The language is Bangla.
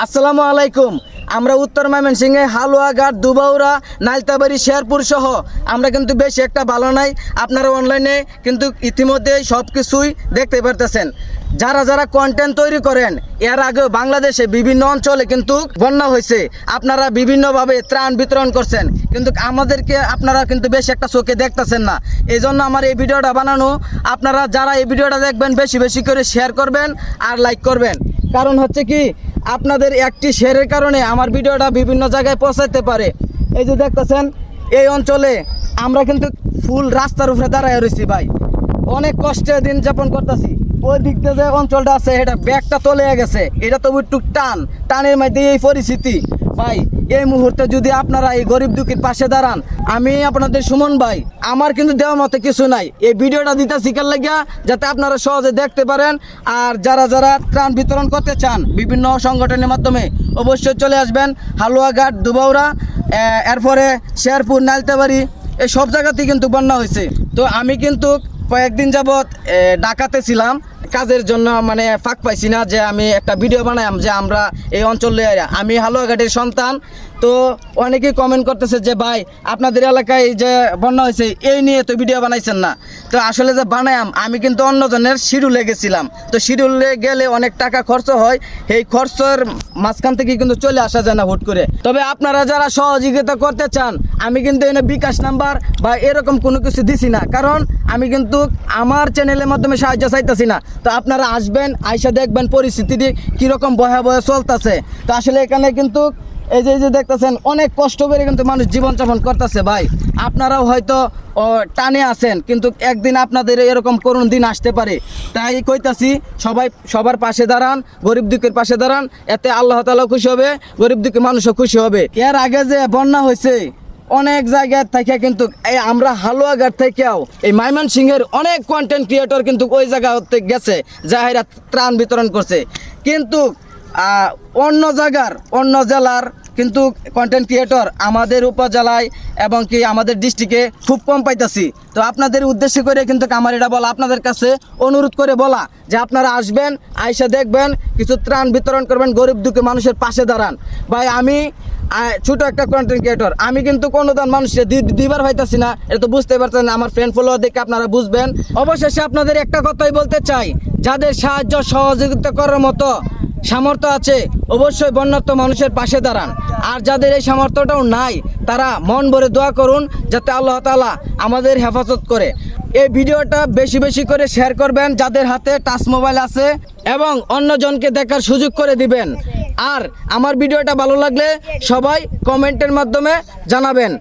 আসসালামু আলাইকুম। আমরা উত্তর ময়মনসিংহে হালুয়াঘাট, দুবাউরা, নালতাবাড়ি, শেরপুর সহ আমরা কিন্তু বেশি একটা ভালো নাই। আপনারা অনলাইনে কিন্তু ইতিমধ্যে সব কিছুই দেখতে পারতেছেন। যারা যারা কন্টেন্ট তৈরি করেন, এর আগেও বাংলাদেশে বিভিন্ন অঞ্চলে কিন্তু বন্যা হয়েছে, আপনারা বিভিন্নভাবে ত্রাণ বিতরণ করছেন, কিন্তু আমাদেরকে আপনারা কিন্তু বেশি একটা চোখে দেখতেছেন না। এই জন্য আমার এই ভিডিওটা বানানো। আপনারা যারা এই ভিডিওটা দেখবেন বেশি বেশি করে শেয়ার করবেন আর লাইক করবেন। কারণ হচ্ছে কি, আপনাদের একটি শেয়ারের কারণে আমার ভিডিওটা বিভিন্ন জায়গায় পৌঁছাতে পারে। এই যে দেখতেছেন, এই অঞ্চলে আমরা কিন্তু ফুল রাস্তার উপরে দাঁড়ায় রয়েছি ভাই, অনেক কষ্টে দিন যাপন করতেছি। ওই দিক দিয়ে যে অঞ্চলটা আছে, এটা ব্যাগটা তলে গেছে, এটা তো একটু টানের মধ্যে এই পরিস্থিতি ভাই। এই মুহূর্তে যদি আপনারা এই গরিব দুঃখীর পাশে দাঁড়ান, আমি আপনাদের সুমন ভাই, আমার কিন্তু দেওয়ার মতো কিছু নাই। এই ভিডিওটা দিতে শিখার লাগিয়া যাতে আপনারা সহজে দেখতে পারেন। আর যারা যারা ত্রাণ বিতরণ করতে চান বিভিন্ন সংগঠনের মাধ্যমে, অবশ্যই চলে আসবেন হালুয়াঘাট, দুবাউরা, এরপরে শেরপুর, নালতাবাড়ি, এই সব জায়গাতেই কিন্তু বন্যা হয়েছে। তো আমি কিন্তু কয়েকদিন যাবৎ ঢাকাতে ছিলাম কাজের জন্য, মানে ফাঁক পাইছি না যে আমি একটা ভিডিও বানাইলাম যে আমরা এই অঞ্চলে। আমি হালুয়াঘাটের সন্তান, তো অনেকেই কমেন্ট করতেছে যে ভাই আপনাদের এলাকায় যে বন্যা হয়েছে এই নিয়ে তো ভিডিও বানাইছেন না। তো আসলে যে বানাইলাম, আমি কিন্তু অন্যজনের শিডিউলে গেছিলাম, তো শিডিউলে গেলে অনেক টাকা খরচ হয়, এই খরচের মাঝখান থেকে কিন্তু চলে আসা যায় না হুট করে। তবে আপনারা যারা সহযোগিতা করতে চান, আমি কিন্তু এনে বিকাশ নাম্বার বা এরকম কোনো কিছু দিছি না, কারণ আমি কিন্তু আমার চ্যানেলের মাধ্যমে সাহায্য চাইতেছি না। তো আপনারা আসবেন, আইসা দেখবেন পরিস্থিতিটি কীরকম ভয়াবহ চলতেছে। তো আসলে এখানে কিন্তু এই যে দেখতেছেন, অনেক কষ্ট করে কিন্তু মানুষ জীবনযাপন করতেছে ভাই। আপনারাও হয়তো টানে আছেন, কিন্তু একদিন আপনাদের এরকম করুণ দিন আসতে পারে। তাই কইতাছি, সবার পাশে দাঁড়ান, গরিব দুঃখের পাশে দাঁড়ান, এতে আল্লাহ তাআলা খুশি হবে, গরিব দুঃখী মানুষও খুশি হবে। এর আগে যে বন্যা হয়েছে অনেক জায়গায় থেকে কিন্তু এই আমরা হালুয়াঘাট থেকেও এই ময়মনসিংহের অনেক কন্টেন্ট ক্রিয়েটর কিন্তু ওই জায়গাতে গেছে, যারা ত্রাণ বিতরণ করছে। কিন্তু অন্য জেলার কিন্তু কন্টেন্ট ক্রিয়েটর আমাদের উপজেলায় এবং কি আমাদের ডিস্ট্রিক্টে খুব কম পাইতাছি। তো আপনাদের উদ্দেশ্য করে কিন্তু আমার এটা বলা, আপনাদের কাছে অনুরোধ করে বলা যে আপনারা আসবেন, আইসা দেখবেন, কিছু ত্রাণ বিতরণ করবেন, গরিব দুঃখী মানুষের পাশে দাঁড়ান। ভাই আমি ছোট একটা কন্টেন্ট ক্রিয়েটর, আমি কিন্তু কোনো দান মানুষের দিবার হইতাছি না, এটা তো বুঝতে পারছেন। আমার ফ্রেন্ড ফলোয়ার দেখে আপনারা বুঝবেন। অবশেষে আপনাদের একটা কথাই বলতে চাই, যাদের সাহায্য সহযোগিতা করার মতো সামর্থ্য আছে, অবশ্যই বন্যার্ত মানুষের পাশে দাঁড়ান। আর যাদের এই সামর্থ্যটাও নাই, তারা মন ভরে দোয়া করুন যাতে আল্লাহ তাআলা আমাদের হেফাজত করে। এই ভিডিওটা বেশি বেশি করে শেয়ার করবেন যাদের হাতে টাচ মোবাইল আছে, এবং অন্যজনকে দেখার সুযোগ করে দিবেন। আর আমার ভিডিওটা ভালো লাগলে সবাই কমেন্টের মাধ্যমে জানাবেন।